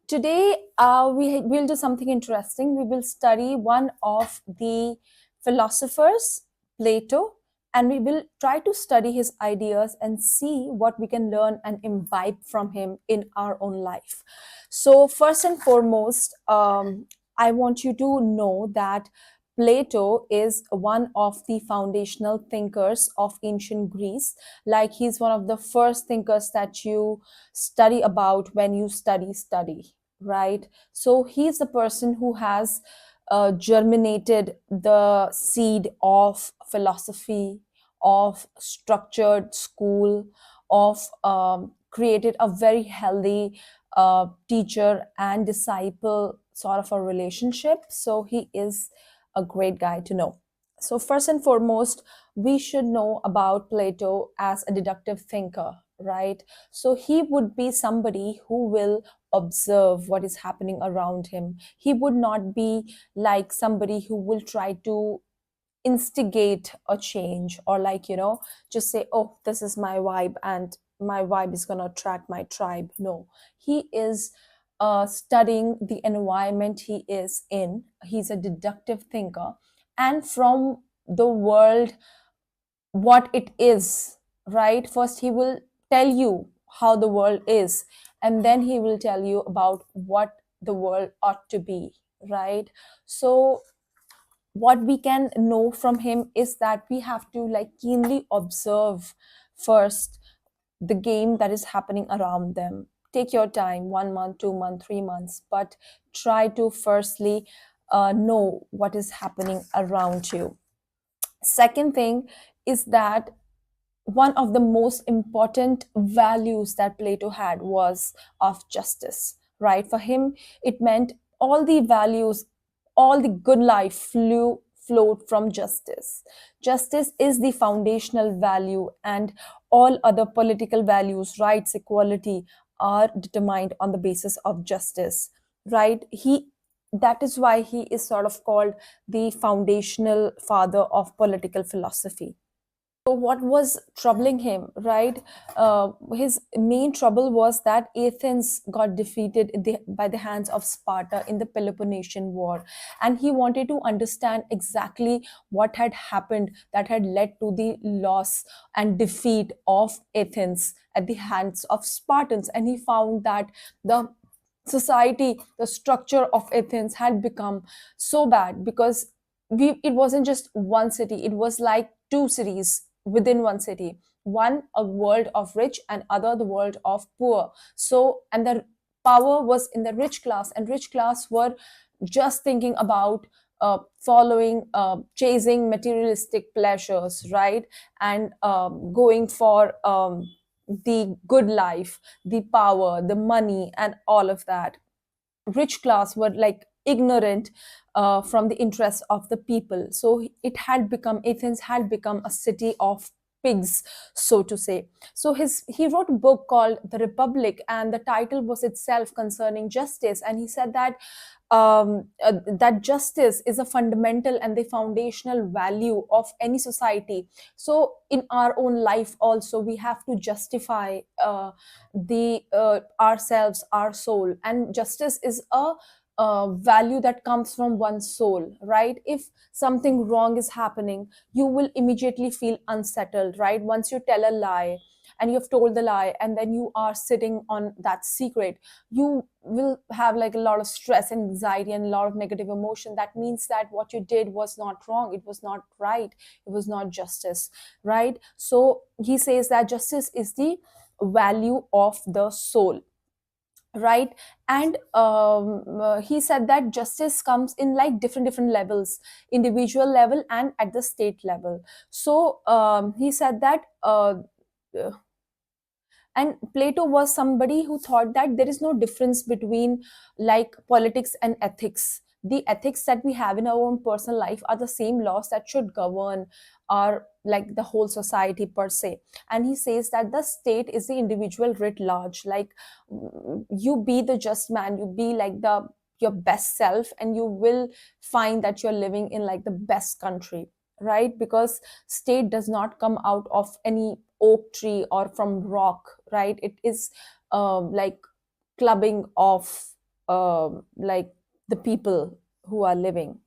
Today, we will do something interesting. We will study one of the philosophers, Plato, and we will try to study his ideas and see what we can learn and imbibe from him in our own life. So, first and foremost, I want you to know that Plato is one of the foundational thinkers of ancient Greece. Like, he's one of the first thinkers that you study about when you study, right? So he's the person who has germinated the seed of philosophy, of structured school, of created a very healthy teacher and disciple sort of a relationship. So he is a great guy to know. So first and foremost, we should know about Plato as a deductive thinker, right? So he would be somebody who will observe what is happening around him. He would not be like somebody who will try to instigate a change, or like, just say, oh, this is my vibe and my vibe is going to attract my tribe. No, he is studying the environment he is in. He's a deductive thinker, and from the world, what it is, right? First, he will tell you how the world is, and then he will tell you about what the world ought to be, right? So, what we can know from him is that we have to like keenly observe first the game that is happening around them. Take your time, 1 month, 2 month, 3 months, but try to firstly know what is happening around you. Second thing is that one of the most important values that Plato had was of justice, right? For him, it meant all the values, all the good life flowed from justice. Justice is the foundational value, and all other political values, rights, equality, are determined on the basis of justice, right? That is why he is sort of called the foundational father of political philosophy. So what was troubling him, right? His main trouble was that Athens got defeated by the hands of Sparta in the Peloponnesian War, and he wanted to understand exactly what had happened that had led to the loss and defeat of Athens at the hands of Spartans. And he found that the society, the structure of Athens had become so bad because it wasn't just one city, it was like two cities within one city, one a world of rich and other the world of poor. So, and the power was in the rich class, and rich class were just thinking about following, chasing materialistic pleasures, right? And going for the good life, the power, the money, and all of that. Rich class were like ignorant from the interests of the people. So Athens had become a city of pigs, so to say. So he wrote a book called The Republic, and the title was itself concerning justice. And he said that that justice is a fundamental and the foundational value of any society. So in our own life also, we have to justify the ourselves, our soul, and justice is a value that comes from one's soul, right? If something wrong is happening, you will immediately feel unsettled, right? Once you tell a lie and you have told the lie, and then you are sitting on that secret, you will have like a lot of stress and anxiety and a lot of negative emotion. That means that what you did was not wrong, it was not right, it was not justice, right? So he says that justice is the value of the soul, right? And he said that justice comes in like different levels, individual level and at the state level. So he said that and Plato was somebody who thought that there is no difference between like politics and ethics. The ethics that we have in our own personal life are the same laws that should govern our like the whole society per se. And he says that the state is the individual writ large. Like, you be the just man, you be like the your best self, and you will find that you're living in like the best country, right? Because state does not come out of any oak tree or from rock, right? It is like clubbing of like the people who are living.